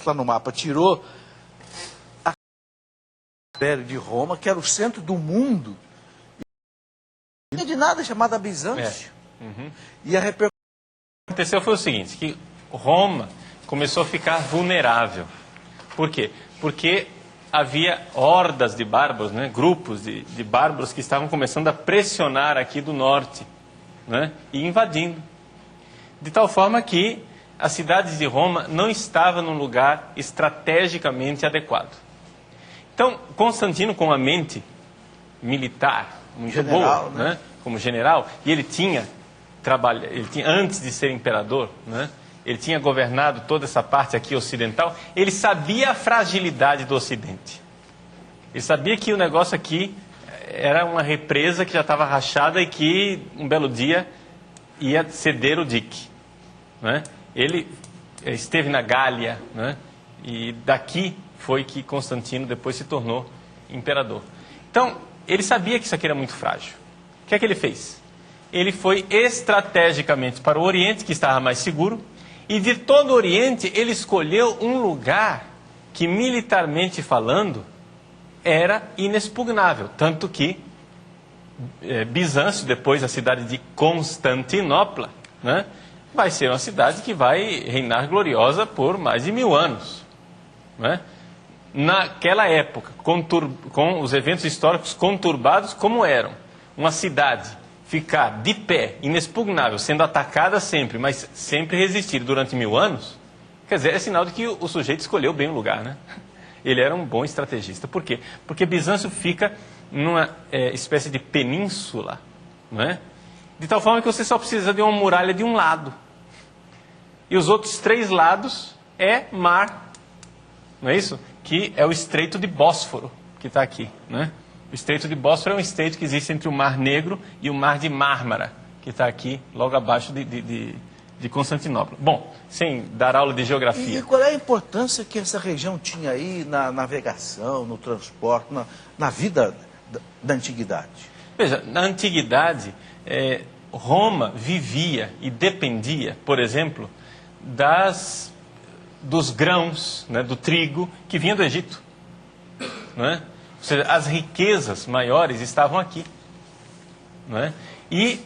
lá no mapa, tirou a Império de Roma, que era o centro do mundo, e não tinha de nada chamada Bizâncio. E a repercussão O que aconteceu foi o seguinte, que Roma começou a ficar vulnerável. Por quê? Porque havia hordas de bárbaros, né? Grupos de bárbaros que estavam começando a pressionar aqui do norte, né? E invadindo. De tal forma que a cidade de Roma não estava num lugar estrategicamente adequado. Então, Constantino, com a mente militar muito General, boa, né? Como general, e ele tinha antes de ser imperador, né? Ele tinha governado toda essa parte aqui ocidental, ele sabia a fragilidade do Ocidente. Ele sabia que o negócio aqui era uma represa que já estava rachada e que um belo dia ia ceder o dique, né? Ele esteve na Gália, né? E daqui foi que Constantino depois se tornou imperador. Então, ele sabia que isso aqui era muito frágil. O que é que ele fez? Ele foi estrategicamente para o Oriente, que estava mais seguro, e de todo o Oriente ele escolheu um lugar que, militarmente falando, era inexpugnável. Tanto que Bizâncio, depois a cidade de Constantinopla, né, vai ser uma cidade que vai reinar gloriosa por mais de 1000 anos. Né? Naquela época, com os eventos históricos conturbados como eram, uma cidade ficar de pé, inexpugnável, sendo atacada sempre, mas sempre resistir durante 1000 anos, quer dizer, é sinal de que o sujeito escolheu bem o lugar, né? Ele era um bom estrategista. Por quê? Porque Bizâncio fica numa espécie de península, não é? De tal forma que você só precisa de uma muralha de um lado. E os outros 3 lados é mar, não é isso? Que é o Estreito de Bósforo, que está aqui, né? O Estreito de Bósforo é um estreito que existe entre o Mar Negro e o Mar de Mármara, que está aqui logo abaixo de Constantinopla. Bom, sem dar aula de geografia. E qual é a importância que essa região tinha aí na navegação, no transporte, na vida da antiguidade? Veja, na antiguidade, Roma vivia e dependia, por exemplo, dos grãos, né, do trigo que vinha do Egito, não é? Ou seja, as riquezas maiores estavam aqui, não é? E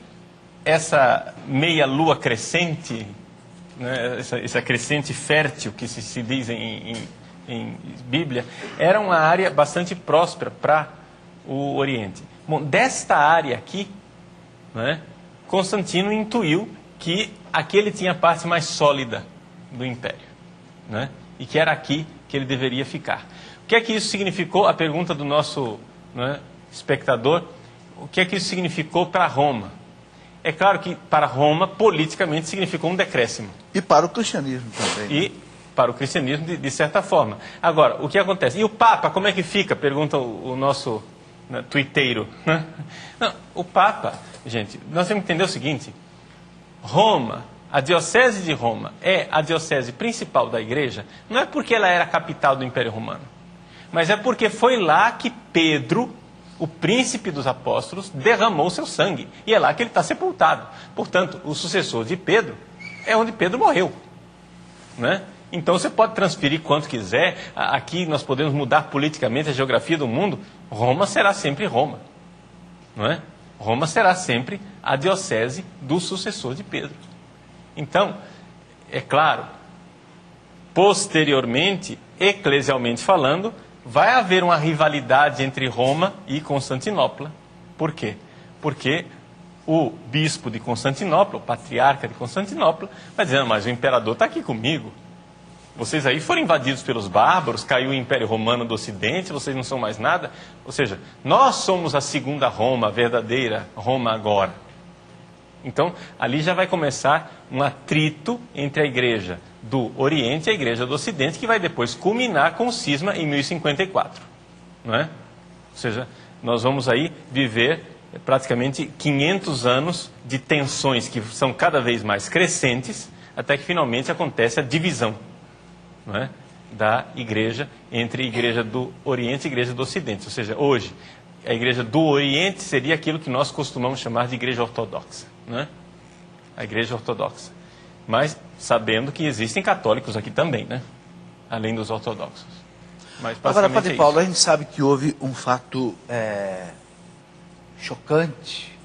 essa meia-lua crescente, né, essa crescente fértil que se diz em Bíblia, era uma área bastante próspera para o Oriente. Bom, desta área aqui, né, Constantino intuiu que aqui ele tinha a parte mais sólida do império, né, e que era aqui que ele deveria ficar. O que é que isso significou? A pergunta do nosso, né, espectador, o que é que isso significou para Roma? É claro que para Roma, politicamente, significou um decréscimo. E para o cristianismo também. E para o cristianismo, de certa forma. Agora, o que acontece? E o Papa, como é que fica? Pergunta o nosso, né, tuiteiro. Não, o Papa, gente, nós temos que entender o seguinte. Roma, a diocese de Roma é a diocese principal da igreja, não é porque ela era a capital do Império Romano, mas é porque foi lá que Pedro, o príncipe dos apóstolos, derramou seu sangue. E é lá que ele está sepultado. Portanto, o sucessor de Pedro é onde Pedro morreu, né? Então você pode transferir quanto quiser. Aqui nós podemos mudar politicamente a geografia do mundo. Roma será sempre Roma, não é? Roma será sempre a diocese do sucessor de Pedro. Então, é claro, posteriormente, eclesialmente falando, vai haver uma rivalidade entre Roma e Constantinopla. Por quê? Porque o bispo de Constantinopla, o patriarca de Constantinopla, vai dizendo, mas o imperador está aqui comigo. Vocês aí foram invadidos pelos bárbaros, caiu o Império Romano do Ocidente, vocês não são mais nada. Ou seja, nós somos a segunda Roma, a verdadeira Roma agora. Então, ali já vai começar um atrito entre a igreja do Oriente e a igreja do Ocidente, que vai depois culminar com o cisma em 1054. Não é? Ou seja, nós vamos aí viver praticamente 500 anos de tensões que são cada vez mais crescentes, até que finalmente acontece a divisão, não é, da igreja entre a igreja do Oriente e a igreja do Ocidente. Ou seja, hoje, a igreja do Oriente seria aquilo que nós costumamos chamar de igreja ortodoxa, não é? A igreja ortodoxa. Mas sabendo que existem católicos aqui também, né? além dos ortodoxos. Mas, Agora, Padre Paulo, é a gente sabe que houve um fato chocante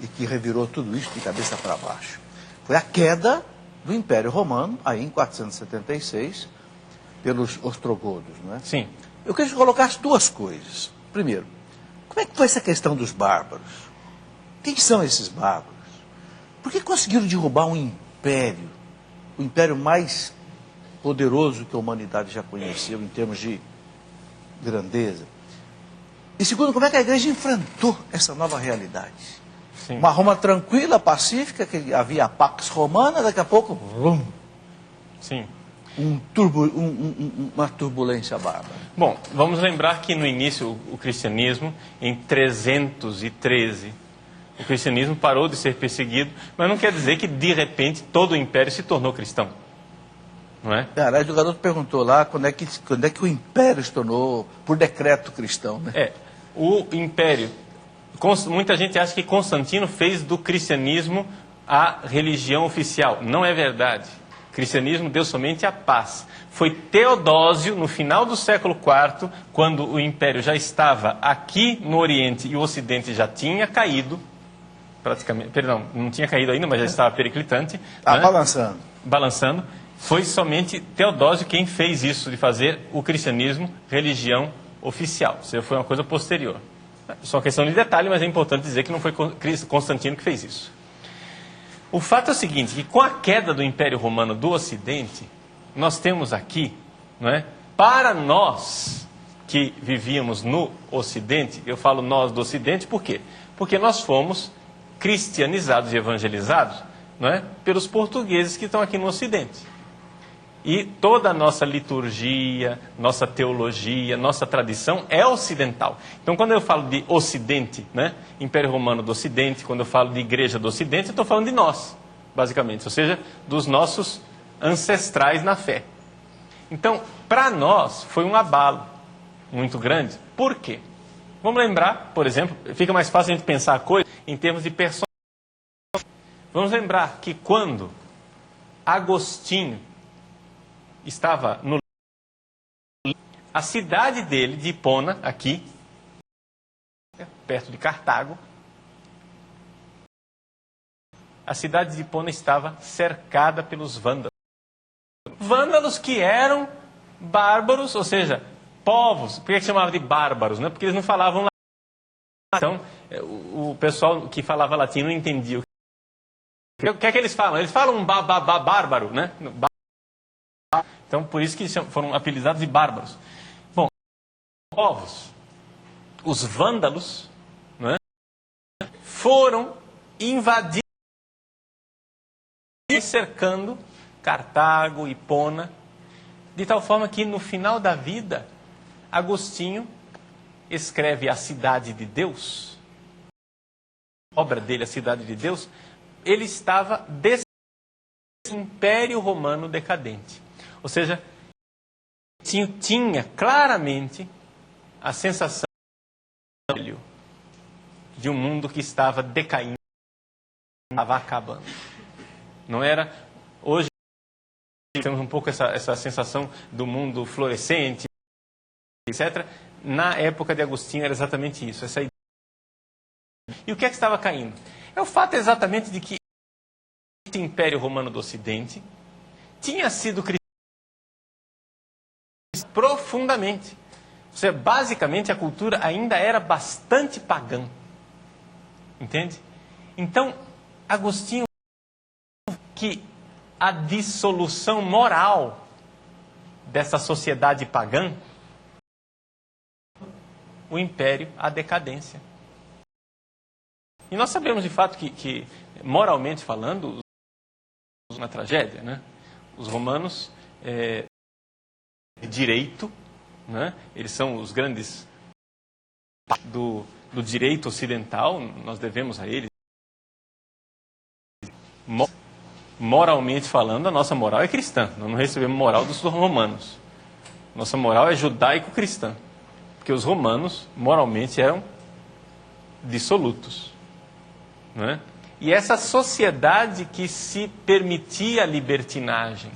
e que revirou tudo isso de cabeça para baixo. Foi a queda do Império Romano, aí em 476, pelos ostrogodos, não é? Sim. Eu queria que colocasse duas coisas. Primeiro, como é que foi essa questão dos bárbaros? Quem são esses bárbaros? Por que conseguiram derrubar um império, o império mais poderoso que a humanidade já conheceu em termos de grandeza? E segundo, como é que a igreja enfrentou essa nova realidade? Sim. Uma Roma tranquila, pacífica, que havia a Pax Romana, daqui a pouco, vrum, Sim. uma turbulência bárbara. Bom, vamos lembrar que no início o cristianismo, em 313, o cristianismo parou de ser perseguido, mas não quer dizer que de repente todo o império se tornou cristão. Não é? Aliás, o garoto perguntou lá quando é que o império se tornou, por decreto, cristão, né? O império. Muita gente acha que Constantino fez do cristianismo a religião oficial. Não é verdade. O cristianismo deu somente a paz. Foi Teodósio, no final do século IV, quando o império já estava aqui no Oriente e o Ocidente já tinha caído, praticamente, perdão, não tinha caído ainda, mas já estava periclitante. Né? Balançando. Balançando. Foi somente Teodósio quem fez isso, de fazer o cristianismo religião oficial. Ou seja, foi uma coisa posterior. Só questão de detalhe, mas é importante dizer que não foi Constantino que fez isso. O fato é o seguinte, que com a queda do Império Romano do Ocidente, nós temos aqui, não é, para nós que vivíamos no Ocidente, eu falo nós do Ocidente, por quê? Porque nós fomos cristianizados e evangelizados, não é, pelos portugueses que estão aqui no Ocidente. E toda a nossa liturgia, nossa teologia, nossa tradição é ocidental. Então, quando eu falo de Ocidente, né, Império Romano do Ocidente, quando eu falo de Igreja do Ocidente, eu estou falando de nós, basicamente. Ou seja, dos nossos ancestrais na fé. Então, para nós, foi um abalo muito grande. Por quê? Vamos lembrar, por exemplo, fica mais fácil a gente pensar a coisa em termos de personagem. Vamos lembrar que quando Agostinho estava no... A cidade dele, de Hipona, aqui, perto de Cartago, a cidade de Hipona estava cercada pelos vândalos. Vândalos que eram bárbaros, ou seja, povos. Por que chamava de bárbaros? Né? Porque eles não falavam latim. Então, o pessoal que falava latim não entendia. O que é que eles falam? Eles falam bárbaro, né? Então, por isso que foram apelidados de bárbaros. Bom, povos, os vândalos, não é, foram invadindo e cercando Cartago, Hipona, de tal forma que no final da vida, Agostinho escreve A Cidade de Deus, a obra dele, A Cidade de Deus, ele estava desse Império Romano decadente. Ou seja, tinha claramente a sensação de um mundo que estava decaindo, estava acabando. Não era... Hoje temos um pouco essa sensação do mundo florescente, etc. Na época de Agostinho era exatamente isso, essa ideia. E o que é que estava caindo? É o fato exatamente de que esse Império Romano do Ocidente tinha sido profundamente. Ou seja, basicamente a cultura ainda era bastante pagã. Entende? Então, Agostinho que a dissolução moral dessa sociedade pagã, o império, a decadência. E nós sabemos de fato que moralmente falando, uma tragédia, né? Os romanos de direito, né? Eles são os grandes do direito ocidental, nós devemos a eles. Moralmente falando, a nossa moral é cristã. Nós não recebemos moral dos romanos. Nossa moral é judaico-cristã. Porque os romanos, moralmente, eram dissolutos. Não é? E essa sociedade que se permitia a libertinagem,